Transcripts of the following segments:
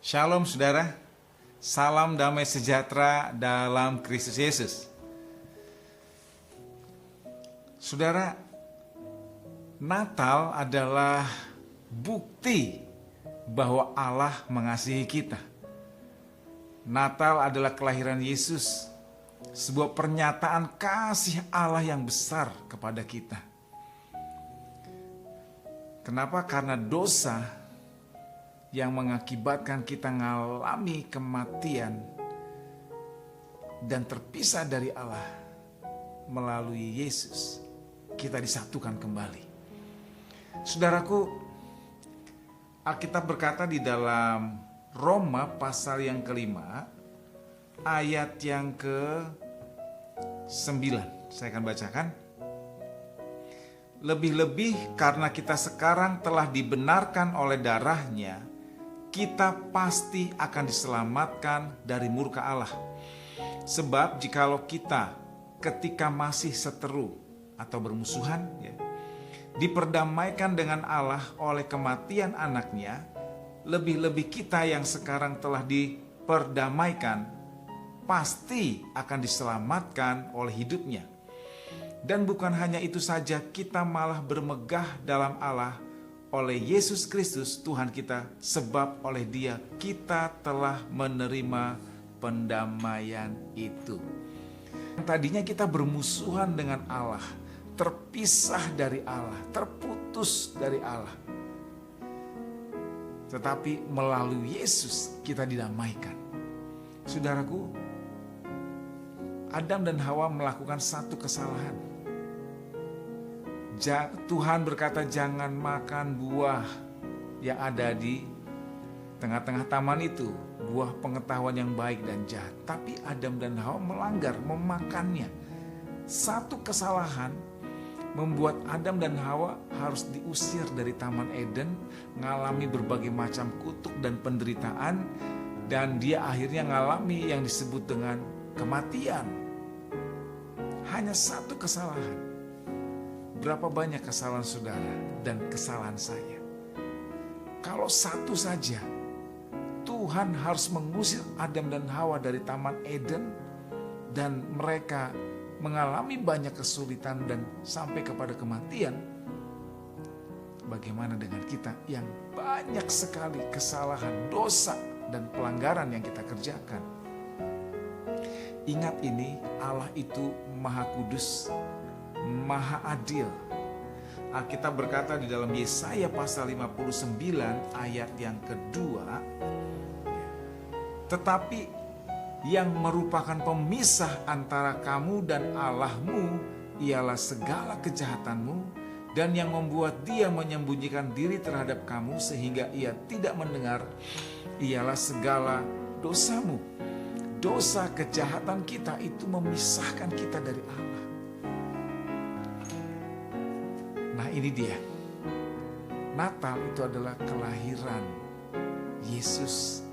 Shalom saudara, salam damai sejahtera dalam Kristus Yesus. Saudara, Natal adalah bukti bahwa Allah mengasihi kita. Natal adalah kelahiran Yesus, sebuah pernyataan kasih Allah yang besar kepada kita. Kenapa? Karena dosa yang mengakibatkan kita mengalami kematian dan terpisah dari Allah, melalui Yesus kita disatukan kembali. Saudaraku, Alkitab berkata di dalam Roma pasal yang kelima ayat yang ke-9, saya akan bacakan. Lebih-lebih karena kita sekarang telah dibenarkan oleh darahnya, kita pasti akan diselamatkan dari murka Allah. Sebab jikalau kita ketika masih seteru atau bermusuhan, diperdamaikan dengan Allah oleh kematian anaknya, lebih-lebih kita yang sekarang telah diperdamaikan pasti akan diselamatkan oleh hidupnya. Dan bukan hanya itu saja, kita malah bermegah dalam Allah oleh Yesus Kristus Tuhan kita, sebab oleh Dia kita telah menerima pendamaian itu. Tadinya kita bermusuhan dengan Allah, terpisah dari Allah, terputus dari Allah. Tetapi melalui Yesus kita didamaikan. Saudaraku, Adam dan Hawa melakukan satu kesalahan. Tuhan berkata jangan makan buah yang ada di tengah-tengah taman itu, buah pengetahuan yang baik dan jahat. Tapi Adam dan Hawa melanggar, memakannya. Satu kesalahan membuat Adam dan Hawa harus diusir dari Taman Eden, mengalami berbagai macam kutuk dan penderitaan, dan dia akhirnya mengalami yang disebut dengan kematian. Hanya satu kesalahan. Berapa banyak kesalahan saudara dan kesalahan saya? Kalau satu saja, Tuhan harus mengusir Adam dan Hawa dari Taman Eden, dan mereka mengalami banyak kesulitan dan sampai kepada kematian. Bagaimana dengan kita yang banyak sekali kesalahan, dosa, dan pelanggaran yang kita kerjakan? Ingat ini, Allah itu Maha Kudus, Maha Adil. Alkitab berkata di dalam Yesaya pasal 59 ayat yang kedua, tetapi yang merupakan pemisah antara kamu dan Allahmu ialah segala kejahatanmu, dan yang membuat dia menyembunyikan diri terhadap kamu sehingga ia tidak mendengar ialah segala dosamu. Dosa kejahatan kita itu memisahkan kita dari Allah. Nah, ini dia. Natal itu adalah kelahiran Yesus,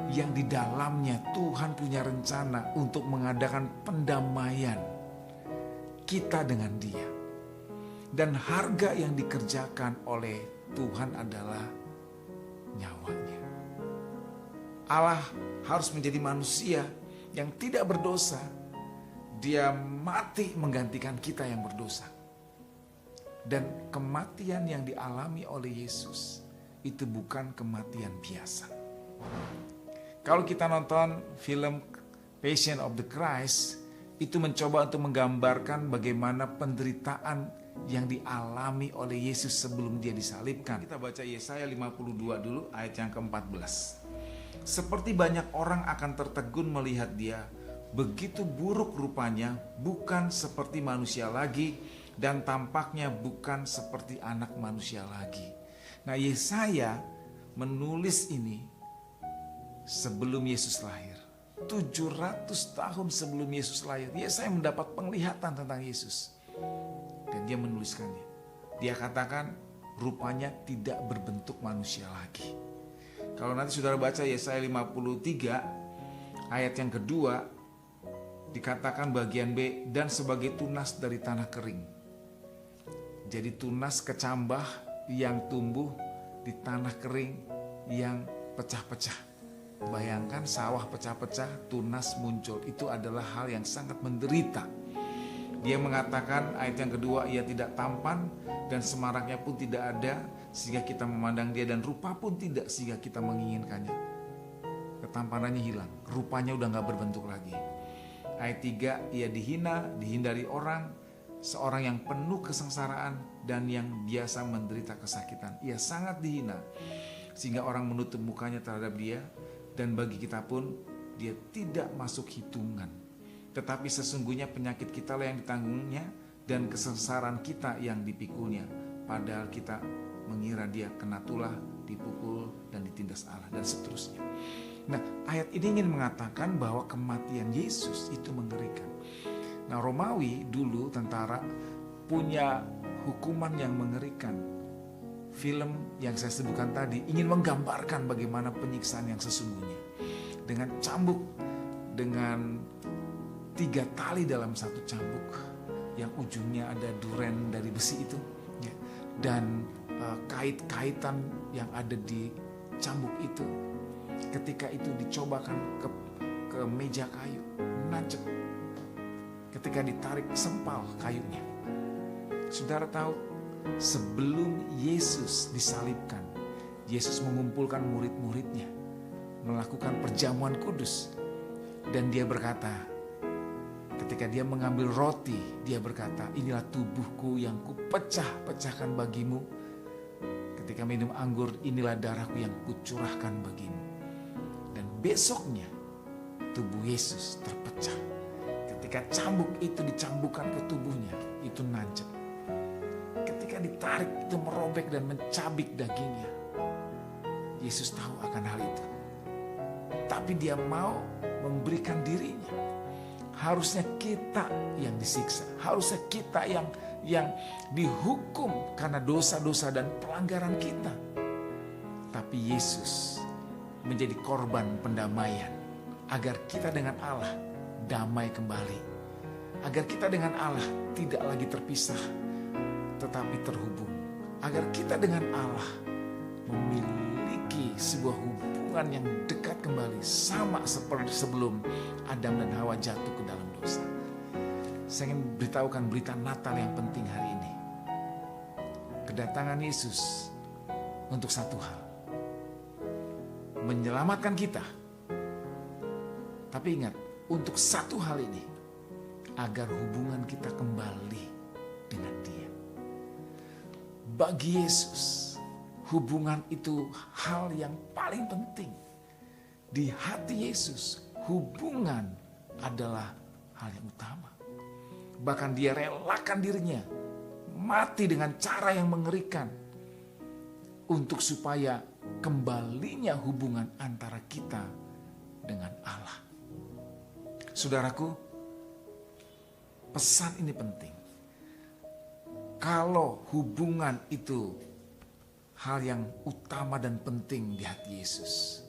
yang di dalamnya Tuhan punya rencana untuk mengadakan pendamaian kita dengan Dia. Dan harga yang dikerjakan oleh Tuhan adalah nyawanya. Allah harus menjadi manusia yang tidak berdosa. Dia mati menggantikan kita yang berdosa. Dan kematian yang dialami oleh Yesus itu bukan kematian biasa. Kalau kita nonton film Passion of the Christ, itu mencoba untuk menggambarkan bagaimana penderitaan yang dialami oleh Yesus sebelum dia disalibkan. Kita baca Yesaya 52 dulu ayat yang ke-14. Seperti banyak orang akan tertegun melihat dia, begitu buruk rupanya, bukan seperti manusia lagi, dan tampaknya bukan seperti anak manusia lagi. Nah, Yesaya menulis ini sebelum Yesus lahir. 700 tahun sebelum Yesus lahir, Yesaya mendapat penglihatan tentang Yesus. Dan dia menuliskannya. Dia katakan rupanya tidak berbentuk manusia lagi. Kalau nanti saudara baca Yesaya 53 ayat yang kedua, dikatakan bagian B, dan sebagai tunas dari tanah kering. Jadi tunas kecambah yang tumbuh di tanah kering yang pecah-pecah. Bayangkan sawah pecah-pecah, tunas muncul. Itu adalah hal yang sangat menderita. Dia mengatakan ayat yang kedua, ia tidak tampan dan semaraknya pun tidak ada sehingga kita memandang dia, dan rupa pun tidak sehingga kita menginginkannya. Ketampanannya hilang, rupanya udah gak berbentuk lagi. Ayat 3, ia dihina, dihindari orang, seorang yang penuh kesengsaraan dan yang biasa menderita kesakitan. Ia sangat dihina sehingga orang menutup mukanya terhadap dia, dan bagi kita pun dia tidak masuk hitungan. Tetapi sesungguhnya penyakit kita lah yang ditanggungnya dan kesengsaraan kita yang dipikulnya. Padahal kita mengira dia kena tulah, dipukul dan ditindas Allah, dan seterusnya. Nah, ayat ini ingin mengatakan bahwa kematian Yesus itu mengerikan. Nah, Romawi dulu tentara punya hukuman yang mengerikan. Film yang saya sebutkan tadi ingin menggambarkan bagaimana penyiksaan yang sesungguhnya. Dengan cambuk, dengan 3 tali dalam satu cambuk yang ujungnya ada duren dari besi itu, ya. Dan kait-kaitan yang ada di cambuk itu, ketika itu dicobakan ke meja kayu, nancep. Ketika ditarik sempal kayunya. Saudara tahu, sebelum Yesus disalibkan, Yesus mengumpulkan murid-muridnya, melakukan perjamuan kudus. Dan dia berkata, ketika dia mengambil roti, dia berkata, inilah tubuhku yang kupecah-pecahkan bagimu. Ketika minum anggur, inilah darahku yang kucurahkan bagimu. Dan besoknya, tubuh Yesus terpecah. Ketika cambuk itu dicambukkan ke tubuhnya, itu nancep. Ketika ditarik itu merobek dan mencabik dagingnya. Yesus tahu akan hal itu. Tapi dia mau memberikan dirinya. Harusnya kita yang disiksa. Harusnya kita yang dihukum karena dosa-dosa dan pelanggaran kita. Tapi Yesus menjadi korban pendamaian. Agar kita dengan Allah damai kembali. Agar kita dengan Allah tidak lagi terpisah, tetapi terhubung. Agar kita dengan Allah memiliki sebuah hubungan yang dekat kembali, sama seperti sebelum Adam dan Hawa jatuh ke dalam dosa. Saya ingin beritahukan berita Natal yang penting hari ini. Kedatangan Yesus untuk satu hal, menyelamatkan kita. Tapi ingat, untuk satu hal ini, agar hubungan kita kembali dengan Dia. Bagi Yesus, hubungan itu hal yang paling penting. Di hati Yesus, hubungan adalah hal yang utama. Bahkan Dia relakan dirinya mati dengan cara yang mengerikan untuk supaya kembalinya hubungan antara kita dengan Allah. Saudaraku, pesan ini penting. Kalau hubungan itu hal yang utama dan penting di hati Yesus,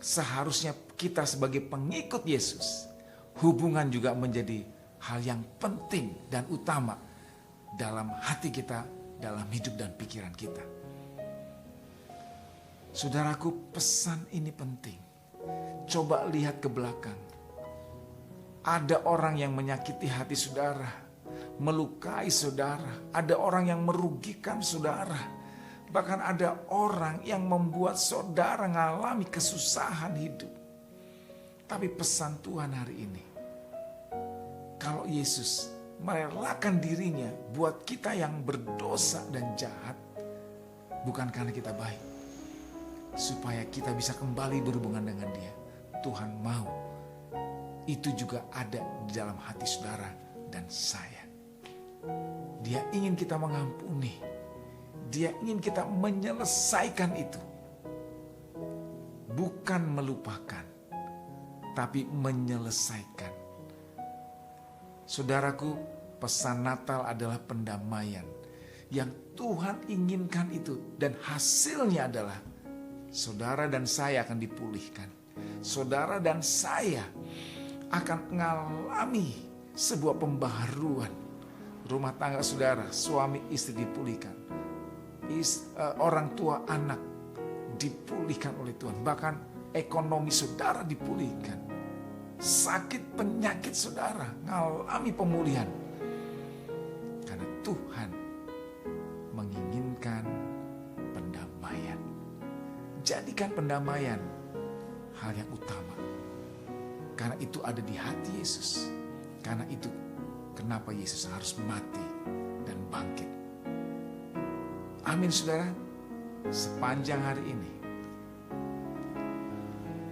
seharusnya kita sebagai pengikut Yesus, hubungan juga menjadi hal yang penting dan utama dalam hati kita, dalam hidup dan pikiran kita. Saudaraku, pesan ini penting. Coba lihat ke belakang. Ada orang yang menyakiti hati saudara, melukai saudara. Ada orang yang merugikan saudara. Bahkan ada orang yang membuat saudara mengalami kesusahan hidup. Tapi pesan Tuhan hari ini, kalau Yesus merelakan dirinya buat kita yang berdosa dan jahat, bukan karena kita baik, supaya kita bisa kembali berhubungan dengan Dia. Tuhan mau itu juga ada di dalam hati saudara dan saya. Dia ingin kita mengampuni. Dia ingin kita menyelesaikan itu. Bukan melupakan, tapi menyelesaikan. Saudaraku, pesan Natal adalah pendamaian. Yang Tuhan inginkan itu, dan hasilnya adalah saudara dan saya akan dipulihkan. Saudara dan saya akan mengalami sebuah pembaharuan. Rumah tangga saudara, suami istri dipulihkan. Orang tua anak dipulihkan oleh Tuhan. Bahkan ekonomi saudara dipulihkan. Sakit penyakit saudara ngalami pemulihan. Karena Tuhan menginginkan pendamaian. Jadikan pendamaian hal yang utama. Karena itu ada di hati Yesus. Karena itu kenapa Yesus harus mati dan bangkit. Amin saudara. Sepanjang hari ini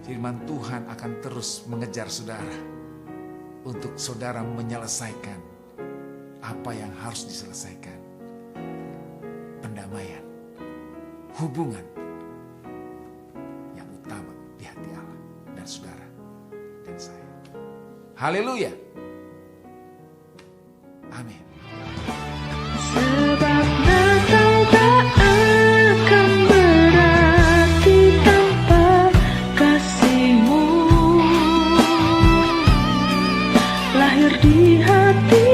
firman Tuhan akan terus mengejar saudara untuk saudara menyelesaikan apa yang harus diselesaikan. Pendamaian, hubungan yang utama di hati Allah dan saudara dan saya. Haleluya. Amin. Sebab Natal tak akan berarti tanpa kasih-Mu lahir di hati